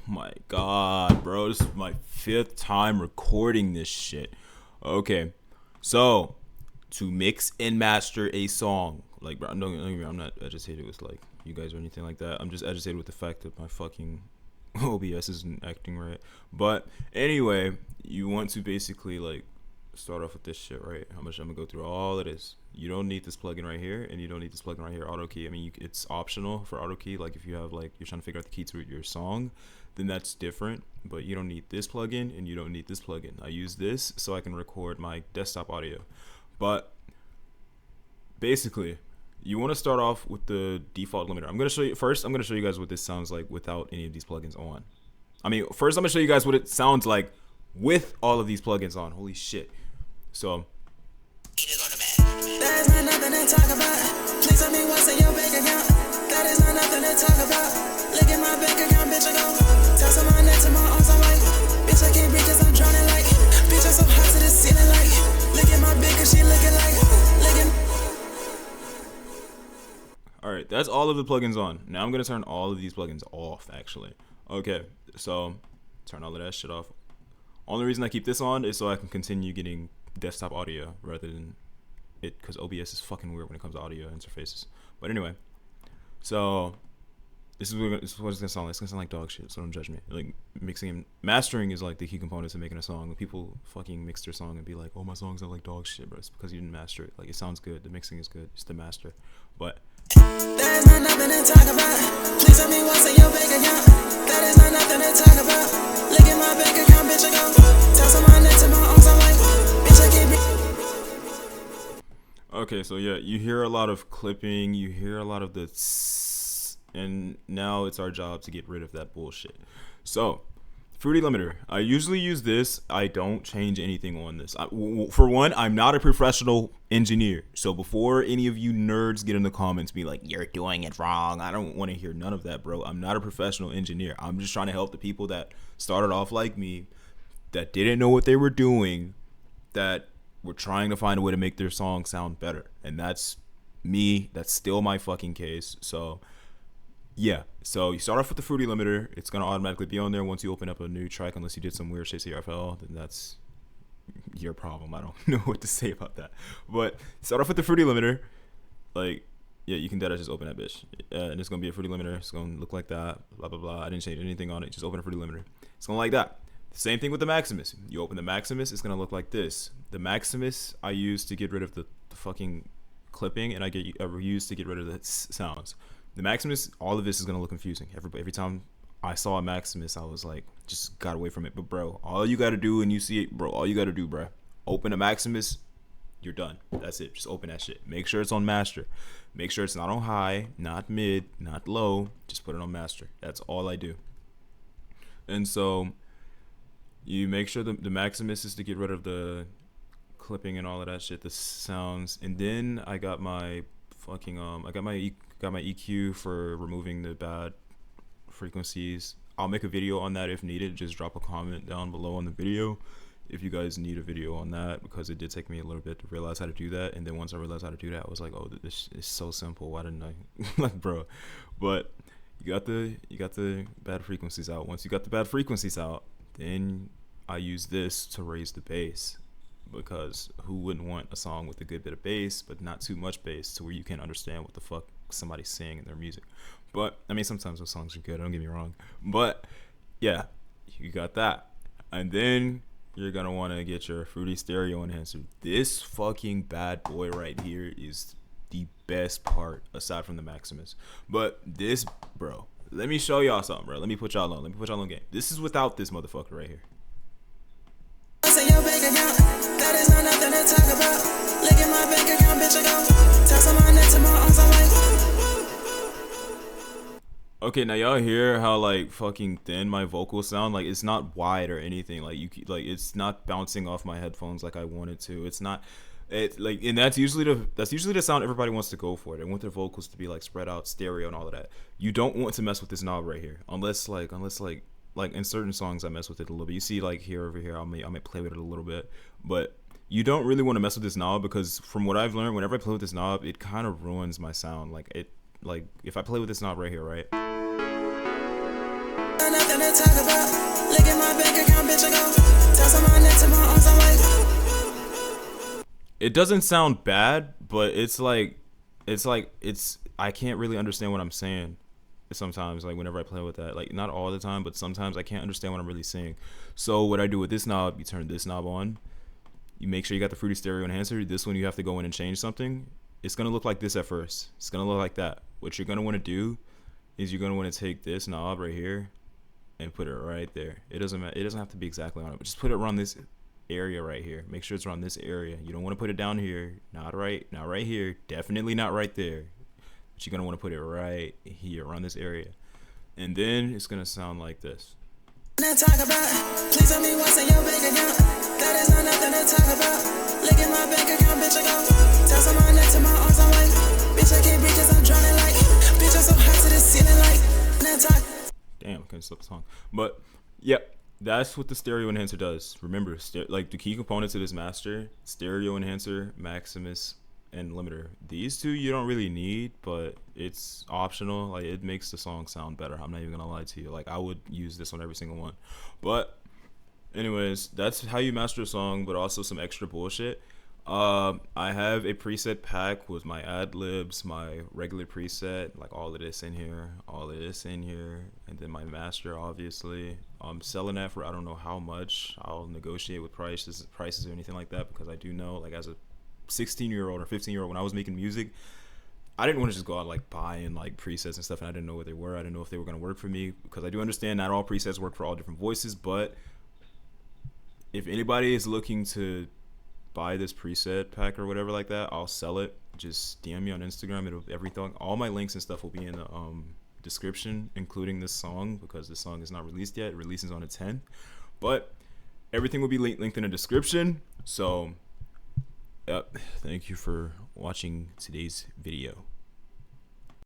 my god, bro. This is my 5th time recording this shit. Okay. So, to mix and master a song. Like, bro, I'm not agitated with, like, you guys or anything like that. I'm just agitated with the fact that my fucking OBS isn't acting right. But, anyway, you want to basically, like, start off with this shit, right? How much I'm gonna go through all of this. You don't need this plugin right here, and you don't need this plugin right here, auto key. I mean, it's optional for auto key. Like if you have like you're trying to figure out the key to your song, then that's different. But you don't need this plugin, and you don't need this plugin. I use this so I can record my desktop audio. But basically, you want to start off with the default limiter. I'm gonna show you first. I'm gonna show you guys what this sounds like without any of these plugins on. I mean, first I'm gonna show you guys what it sounds like with all of these plugins on. Holy shit! So. That is not nothing to talk about. Please tell me what's in your bank account. That is not nothing to talk about. Look at my bank account, bitch, I go. Toss on my neck to my arms, I'm like, bitch, I can't breathe cause I'm drowning like. Bitch, I'm so hot to the ceiling like. Look at my bitch cause she looking like. Look at. Alright, that's all of the plugins on. Now I'm gonna turn all of these plugins off, actually. Okay, so turn all of that shit off. Only reason I keep this on is so I can continue getting desktop audio rather than it, because OBS is fucking weird when it comes to audio interfaces. But anyway, so this is what it's gonna sound like. It's gonna sound like dog shit, so don't judge me. Like mixing and mastering is like the key components of making a song. When people fucking mix their song and be like, oh, my songs are like dog shit, bro, it's because you didn't master it. Like it sounds good, the mixing is good, it's the master. But that is not nothing to talk about. Please tell me what's in your bank account. That is not nothing to talk about. Look at my bank account, bitch, I go. Toss on my neck to my arms, I'm like, bitch, I can't breathe. okay, so yeah, you hear a lot of clipping, you hear a lot of the and now it's our job to get rid of that bullshit. So, fruity limiter. I usually use this. I don't change anything on this. For one, I'm not a professional engineer. So before any of you nerds get in the comments be like, you're doing it wrong, I don't want to hear none of that, bro. I'm not a professional engineer. I'm just trying to help the people that started off like me, that didn't know what they were doing, that were trying to find a way to make their song sound better. And that's me. That's still my fucking case. So yeah, so you start off with the fruity limiter. It's gonna automatically be on there once you open up a new track, unless you did some weird shit to your FL, then that's your problem. I don't know what to say about that. But start off with the fruity limiter. Like, yeah, you can just open that bitch. And it's gonna be a fruity limiter. It's gonna look like that, blah, blah, blah. I didn't change anything on it. Just open a fruity limiter. It's gonna like that. Same thing with the Maximus. You open the Maximus, it's gonna look like this. The Maximus I use to get rid of the fucking clipping, and I use to get rid of the sounds. The Maximus, all of this is gonna look confusing. Every time I saw a Maximus, I was like, just got away from it. But bro, all you gotta do when you see it, bro, all you gotta do, bro, open a Maximus, you're done. That's it. Just open that shit. Make sure it's on master. Make sure it's not on high, not mid, not low. Just put it on master. That's all I do. And so you make sure the Maximus is to get rid of the clipping and all of that shit, the sounds. And then I got my fucking I got my EQ for removing the bad frequencies. I'll make a video on that if needed. Just drop a comment down below on the video if you guys need a video on that, because it did take me a little bit to realize how to do that. And then once I realized how to do that, I was like, oh, this is so simple. Why didn't I? Like, bro. But you got the bad frequencies out. Once you got the bad frequencies out, then I use this to raise the bass, because who wouldn't want a song with a good bit of bass but not too much bass to where you can't understand what the fuck somebody's saying in their music. But I mean, sometimes those songs are good, don't get me wrong, but yeah, you got that. And then you're gonna want to get your fruity stereo enhancer. This fucking bad boy right here is the best part aside from the Maximus. But this, bro, let me show y'all something, bro. Let me put y'all on game. This is without this motherfucker right here. Your bank account, that is not nothing to talk about. Look at my bank account, bitch, I go. Toss on my neck to my arms, I'm like. Okay, now y'all hear how like fucking thin my vocals sound? Like it's not wide or anything. Like it's not bouncing off my headphones like I want it to. It's not. It's like, and that's usually the sound everybody wants to go for. They want their vocals to be like spread out, stereo, and all of that. You don't want to mess with this knob right here, unless in certain songs I mess with it a little bit. You see like here over here, I may play with it a little bit, but you don't really want to mess with this knob, because from what I've learned, whenever I play with this knob, it kind of ruins my sound. Like if I play with this knob right here, right? nothing to talk about. Look at my bank account, bitch, I go. Toss on my neck to my arms, I'm like. It doesn't sound bad, but it's I can't really understand what I'm saying sometimes, like whenever I play with that. Like not all the time, but sometimes I can't understand what I'm really saying. So what I do with this knob, you turn this knob on, you make sure you got the Fruity Stereo Enhancer. This one you have to go in and change something. It's gonna look like this at first. It's gonna look like that. What you're gonna want to do is you're gonna want to take this knob right here and put it right there. It doesn't have to be exactly on it, but just put it around this area right here. Make sure it's around this area. You don't want to put it down here. Not right here. Definitely not right there. But you're gonna want to put it right here around this area, and then it's gonna sound like this. Talk about. Please tell me what's in your bank account. That is not nothing to talk about. Look at my bank account, bitch, I go. Toss on my neck to my arms, I'm like. Bitch, I can't breathe 'cause I'm drowning like. Bitch, I'm so hot to the ceiling like. Talk. Damn, I can't stop the song. But yep, that's what the stereo enhancer does. Remember, like the key components of this master: stereo enhancer, Maximus, and limiter. These two you don't really need, but it's optional. Like it makes the song sound better. I'm not even gonna lie to you. Like I would use this on every single one. But anyways, that's how you master a song, but also some extra bullshit. I have a preset pack with my ad libs, my regular preset, like all of this in here, and then my master. Obviously, I'm selling that for I don't know how much. I'll negotiate with prices or anything like that, because I do know, like as a 16-year-old or 15-year-old, when I was making music, I didn't want to just go out like buying like presets and stuff, and I didn't know what they were. I didn't know if they were going to work for me, because I do understand not all presets work for all different voices. But if anybody is looking to buy this preset pack or whatever like that, I'll sell it. Just DM me on Instagram. Everything, all my links and stuff will be in the description, including this song, because this song is not released yet. It releases on the 10th, but everything will be linked in the description. So yep, thank you for watching today's video.